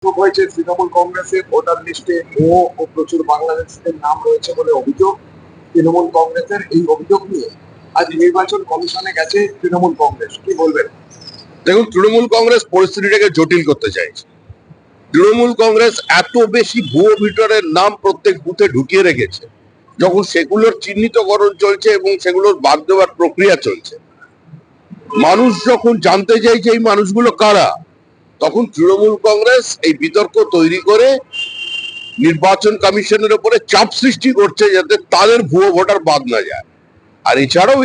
অভিযোগ হয়েছে তৃণমূল কংগ্রেসের ভোটার লিস্টে ও প্রচুর বাংলাদেশিদের নাম রয়েছে বলে অভিযোগ। তৃণমূল কংগ্রেসের এই অভিযোগ নিয়ে আজ নির্বাচন কমিশনে গেছে তৃণমূল কংগ্রেস, কি বলবেন? দেখুন, তৃণমূল কংগ্রেস পরিস্থিতিটাকে জটিল করতে চাইছে। তৃণমূল কংগ্রেস এত বেশি ভুয়ো ভোটারের নাম প্রত্যেক বুথে ঢুকিয়ে রেখেছে, যখন সেগুলোর চিহ্নিতকরণ চলছে এবং সেগুলোর বাদ দেওয়ার প্রক্রিয়া চলছে, মানুষ যখন জানতে চাইছে এই মানুষগুলো কারা, তখন তৃণমূল কংগ্রেস এই বিতর্ক তৈরি করে নির্বাচন কমিশনের উপরে চাপ সৃষ্টি করছে যাতে তাদের ভুয়ো ভোটার বাদ না যায়। আর এছাড়াও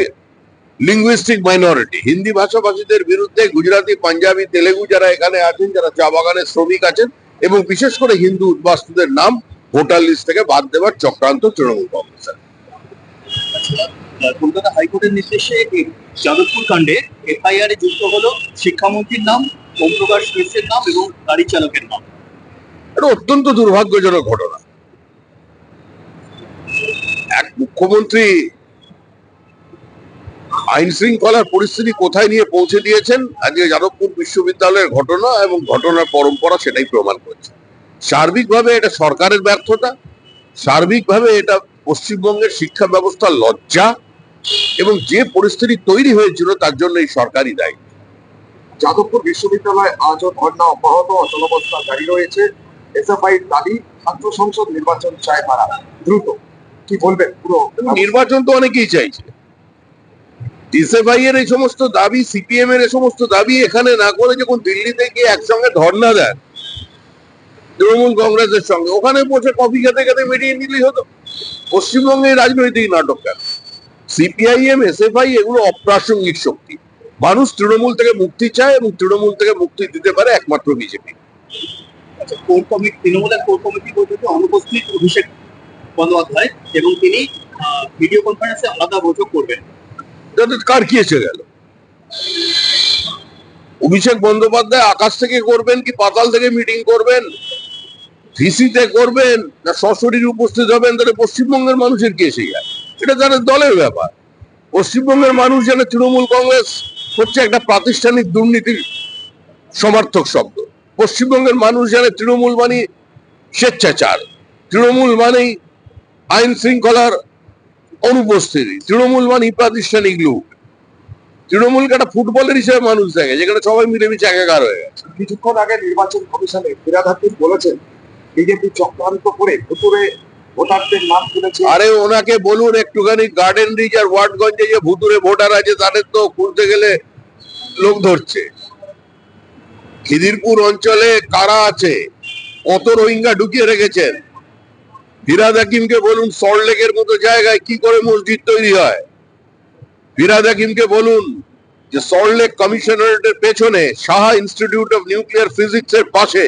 লিঙ্গুইস্টিক মাইনরিটি, হিন্দি ভাষাভাষীদের বিরুদ্ধে গুজরাটি, পাঞ্জাবি, তেলেগু যারা এখানে আছেন, যারা চা বাগানের শ্রমিক আছেন, এবং বিশেষ করে হিন্দু উদ্বাস্তুদের নাম ভোটার লিস্ট থেকে বাদ দেওয়ার চক্রান্ত তৃণমূল কংগ্রেসের। কলকাতা হাইকোর্টের নির্দেশে যাদবপুর কাণ্ডে এফআইআর এ যুক্ত হলো শিক্ষামন্ত্রীর নাম, ওম প্রকাশ মিশ্রের নাম এবং গাড়ি চালকের নাম। এটা অত্যন্ত দুর্ভাগ্যজনক ঘটনা। এক মুখ্যমন্ত্রী আইন শৃঙ্খলার পরিস্থিতি কোথায় নিয়ে পৌঁছে দিয়েছেন আজকে যাদবপুর বিশ্ববিদ্যালয়ের ঘটনা এবং ঘটনার পরম্পরা সেটাই প্রমাণ করছে। সার্বিকভাবে এটা সরকারের ব্যর্থতা, সার্বিকভাবে এটা পশ্চিমবঙ্গের শিক্ষা ব্যবস্থার লজ্জা, এবং যে পরিস্থিতি তৈরি হয়েছিল তার জন্য এই সরকারই দায়ী। যাদবপুর বিশ্ববিদ্যালয়ে আজও ধর্ণা অব্যাহত, অচলাবস্থা জারি রয়েছে। এসএফআই দাবি ছাত্র সংসদ নির্বাচন চায় তারা দ্রুত, কি বলবেন? পুরো নির্বাচন তো অনেকেই চাইছে। এসএফআই এর এই সমস্ত দাবি, সিপিএম এর এই সমস্ত দাবি এখানে না করে যখন দিল্লিতে গিয়ে একসঙ্গে ধর্ণা দেন তৃণমূল কংগ্রেসের সঙ্গে, ওখানে বসে কফি খেতে খেতে মিটিয়ে নিলেই হতো। পশ্চিমবঙ্গে রাজনৈতিক নাটক কেন? সিপিআইএম, এসএফআই এগুলো অপ্রাসঙ্গিক শক্তি। মানুষ তৃণমূল থেকে মুক্তি চায় এবং তৃণমূল থেকে মুক্তি দিতে পারে একমাত্র বিজেপি। আচ্ছা, কোর কমিটি, তৃণমূলের কোর কমিটি বৈঠকে অনুপস্থিত অভিষেক বন্দ্যোপাধ্যায় এবং তিনি ভিডিও কনফারেন্সে আলাদা বৈঠক করবেন। যাদের কার কি এসে গেল? অভিষেক বন্দ্যোপাধ্যায় আকাশ থেকে করবেন কি পাতাল থেকে মিটিং করবেন, ভিসিতে করবেন না সশরীরে উপস্থিত হবেন, তাহলে পশ্চিমবঙ্গের মানুষের কি এসে যায়? এটা তাদের দলের ব্যাপার। পশ্চিমবঙ্গের মানুষ জানে তৃণমূল কংগ্রেস হচ্ছে একটা প্রাতিষ্ঠানিক দুর্নীতির সমর্থক শব্দ। পশ্চিমবঙ্গের মানুষ জানে তৃণমূল মানে স্বেচ্ছাচার, তৃণমূল মানেই আইন শৃঙ্খলার অনুপস্থিতি, তৃণমূল মানে প্রাতিষ্ঠানিক লোক। তৃণমূলকে একটা ফুটবলের হিসেবে মানুষ দেখে, যেখানে সবাই মিলেমিশে একাকার হয়ে গেছে। কিছুক্ষণ আগে নির্বাচন কমিশনে ফিরহাদ হাকিম বলেছেন বিজেপি চক্রান্ত করে ভুতুরে ভোটারদের নাম তুলেছে। আরে ওনাকে বলুন একটুখানি গার্ডেন রিচ আর ওয়ার্ডগঞ্জে যে ভুতুরে ভোটার আছে তাদের তো খুঁজতে গেলে লোক ধরছে। খিদিরপুর অঞ্চলে কারা আছে, কত রোহিঙ্গা ঢুকিয়ে রেখেছেন। ফিরহাদ হাকিমকে বলুন সল্টলেকের মতো জায়গায় কি করে মসজিদ তৈরি হয়। ফিরহাদ হাকিমকে বলুন যে সল্টলেক কমিশনারেটের পেছনে Saha institute of nuclear physics এর পাশে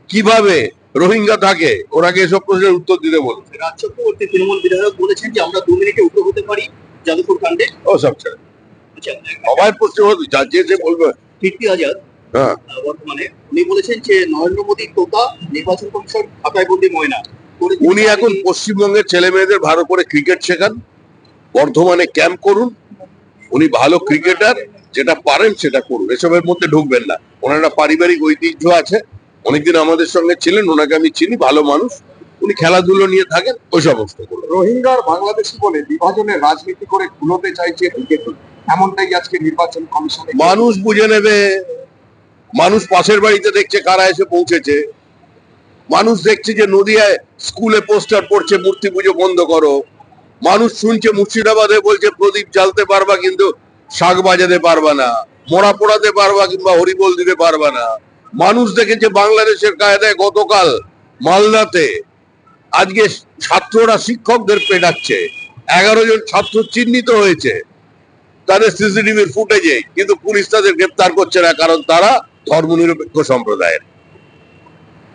কিভাবে রোহিঙ্গা থাকে, ওনাকে এসব প্রশ্নের উত্তর দিতে বলুন। রাজ চক্রবর্তী তৃণমূল বিধায়ক বলেছেন যে আমরা 2 মিনিটে উঠে হতে পারি যাদবপুর কাণ্ডে। ও সব ছেড়ে আচ্ছা, সবাই প্রশ্ন যা যে বলবে। কীর্তি আজাদ হ্যাঁ, বর্তমানে উনি বলেছেন যে নরেন্দ্র মোদীর তোতা নির্বাচন কমিশন খাতায় বন্দি ময়না। উনি এখন পশ্চিমবঙ্গের ছেলে মেয়েদের ভালো করে ক্রিকেট শেখান, বর্ধমানে ক্যাম্প করুন। উনি ভালো ক্রিকেটার, যেটা পারেন সেটা করুন, এসবের মধ্যে ঢুকবেন না। ওনার একটা পারিবারিক ঐতিহ্য আছে, অনেকদিন আমাদের সঙ্গে ছিলেন, ওনাকে আমি চিনি, ভালো মানুষ। উনি খেলাধুলো নিয়ে থাকেন, ওই সমস্ত করুন। রোহিঙ্গার বাংলাদেশি বলে বিভাজনের রাজনীতি করে খুলতে চাইছে বিজেপি, এমনটাই আজকে নির্বাচন কমিশনে। মানুষ বুঝে নেবে। মানুষ পাশের বাড়িতে দেখছে কারা এসে পৌঁছেছে। মানুষ দেখছে যে নদিয়ায় স্কুলে পোস্টার পড়ছে মূর্তি পুজো বন্ধ করো। মানুষ শুনছে মুর্শিদাবাদে বলছে প্রদীপ জ্বালতে পারবা কিন্তু শাক বাজাতে পারবা না, মোড়া পোড়াতে পারবা কিংবা হরিবোল দিতে পারবা না। মানুষ দেখেছে বাংলাদেশের কায়দায় গতকাল মালদাতে আজকে ছাত্ররা শিক্ষকদের পেটাচ্ছে। 11 জন ছাত্র চিহ্নিত হয়েছে তাদের সিসিটিভির ফুটেজে, কিন্তু পুলিশ তাদের গ্রেপ্তার করছে না, কারণ তারা ধর্মনিরপেক্ষ সম্প্রদায়ের।